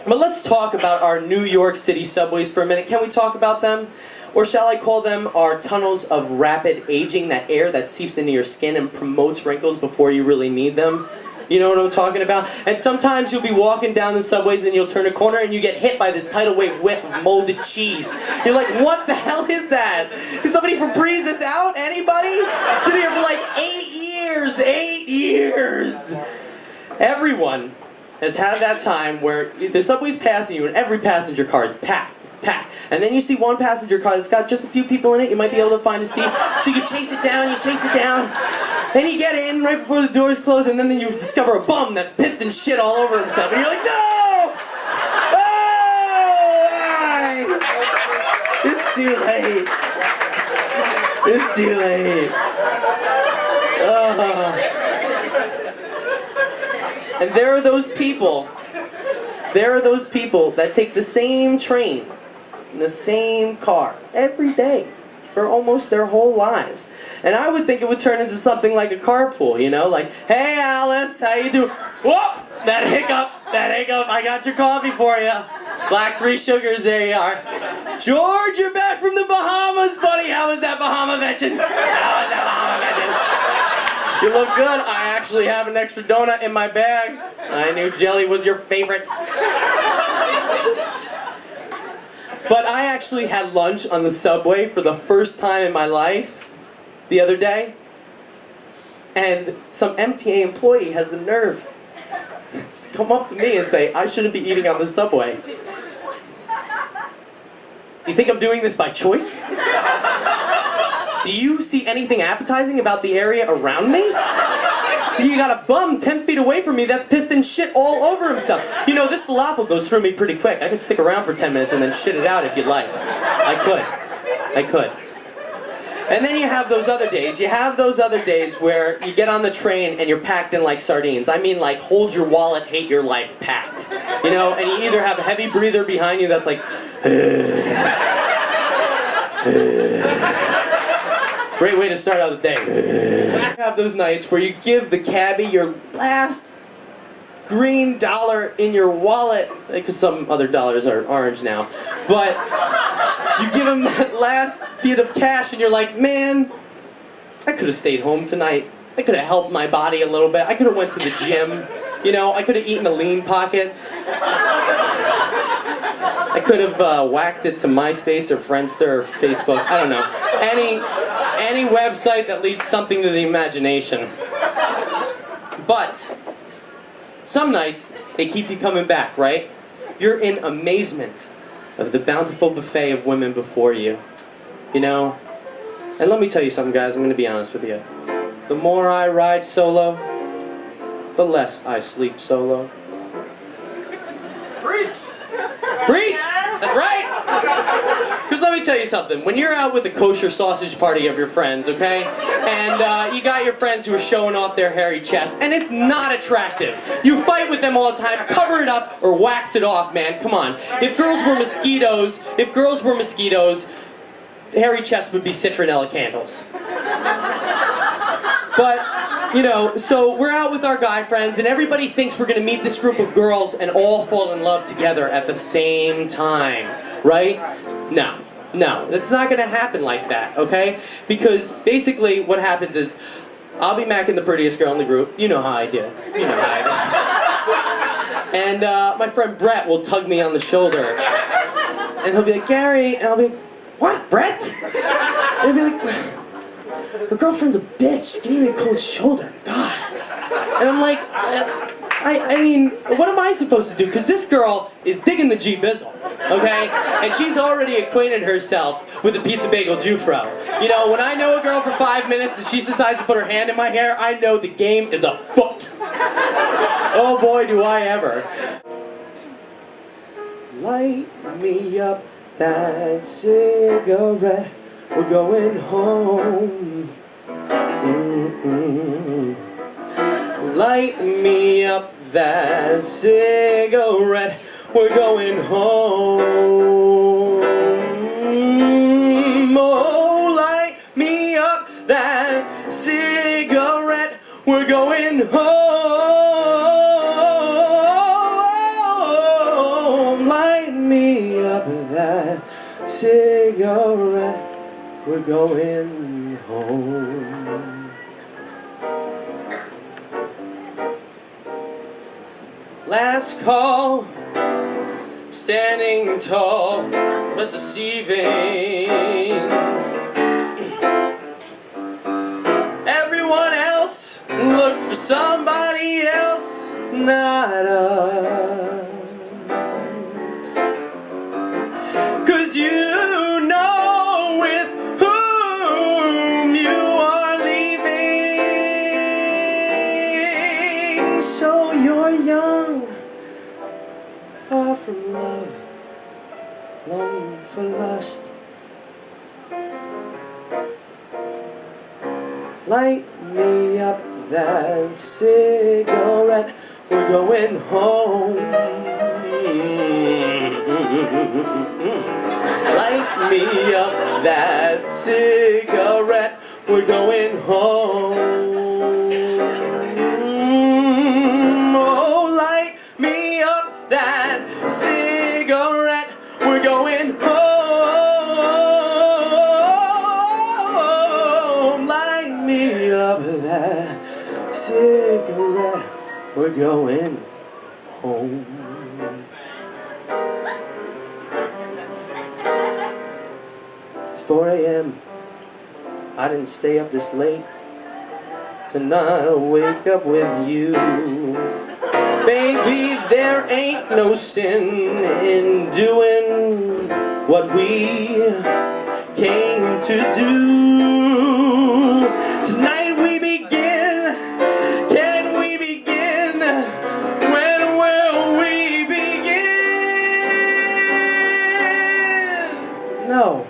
But let's talk about our New York City subways for a minute. Can we talk about them? Or shall I call them our tunnels of rapid aging, that air that seeps into your skin and promotes wrinkles before you really need them? You know what I'm talking about? And sometimes you'll be walking down the subways and you'll turn a corner and you get hit by this tidal wave whiff of molded cheese. You're like, what the hell is that? Can somebody Febreze this out? Anybody? Been here for like 8 years. 8 years. Everyone has had that time where the subway's passing you and every passenger car is packed. And then you see one passenger car that's got just a few people in it, you might be able to find a seat, so you chase it down, then you get in right before the doors close, and then you discover a bum that's pissed and shit all over himself, and you're like, no! Oh! It's too late. It's too late. Oh. And there are those people that take the same train, in the same car every day for almost their whole lives. And I would think it would turn into something like a carpool, you know, like, hey Alice, how you doing? Whoop! That hiccup, I got your coffee for you. Black 3 sugars, there you are. George, you're back from the Bahamas, buddy. How was that Bahama-vention? You look good. I actually have an extra donut in my bag. I knew jelly was your favorite. But I actually had lunch on the subway for the first time in my life the other day. And some MTA employee has the nerve to come up to me and say, I shouldn't be eating on the subway. Do you think I'm doing this by choice? Do you see anything appetizing about the area around me? You got a bum 10 feet away from me that's pissed and shit all over himself. You know, this falafel goes through me pretty quick. I could stick around for 10 minutes and then shit it out if you'd like. I could. And then you have those other days. You have those other days where you get on the train and you're packed in like sardines. I mean like hold your wallet, hate your life packed. You know, and you either have a heavy breather behind you that's like... Great way to start out the day. You have those nights where you give the cabbie your last green dollar in your wallet, because some other dollars are orange now, but you give him that last bit of cash and you're like, man, I could have stayed home tonight. I could have helped my body a little bit. I could have went to the gym. You know, I could have eaten a lean pocket. I could have whacked it to MySpace or Friendster or Facebook. I don't know. Any website that leads something to the imagination. But some nights, they keep you coming back, right? You're in amazement of the bountiful buffet of women before you. You know? And let me tell you something, guys. I'm going to be honest with you. The more I ride solo, the less I sleep solo. Preach! Preach! That's right! Because let me tell you something. When you're out with a kosher sausage party of your friends, okay? And you got your friends who are showing off their hairy chest, and it's not attractive. You fight with them all the time. Cover it up or wax it off, man. Come on. If girls were mosquitoes, hairy chest would be citronella candles. But, you know, so we're out with our guy friends, and everybody thinks we're going to meet this group of girls and all fall in love together at the same time, right? No, it's not going to happen like that, okay? Because basically what happens is, I'll be macking the prettiest girl in the group. You know how I do. And my friend Brett will tug me on the shoulder, and he'll be like, Gary, and I'll be like, what, Brett? And he'll be like, her girlfriend's a bitch. Give me a cold shoulder. God. And I'm like, I mean, what am I supposed to do? Because this girl is digging the G-Bizzle, okay? And she's already acquainted herself with the pizza bagel Jufro. You know, when I know a girl for 5 minutes and she decides to put her hand in my hair, I know the game is afoot. Oh boy, do I ever. Light me up that cigarette. We're going home. Light me up that cigarette. We're going home. Oh, light me up that cigarette. We're going home. up that cigarette. We're going home. Last call, standing tall but deceiving. Everyone else looks for somebody else, not us. 'Cause you know with whom you are leaving. So you're young, far from love, longing for lust. Light me up that cigarette. We're going home. Light me up that cigarette. We're going home. Oh, light me up that cigarette. We're going home. Light me up that cigarette. We're going home. It's 4 a.m. I didn't stay up this late to not wake up with you. Baby, there ain't no sin in doing what we came to do. Tonight we begin. Can we begin? When will we begin? No.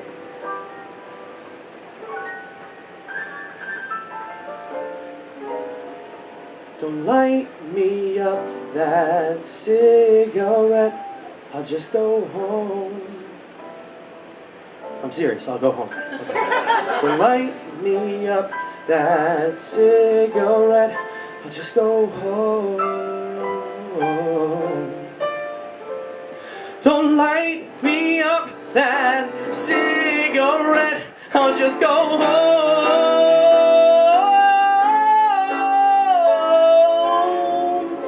Don't light me up that cigarette. I'll just go home. I'm serious, I'll go home. Okay. Don't light me up that cigarette. I'll just go home. Don't light me up that cigarette. I'll just go home.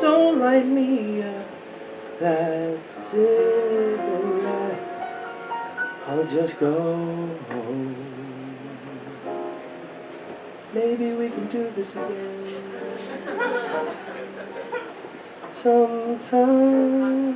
Don't light me up that cigarette. I'll just go home. Maybe we can do this again sometime.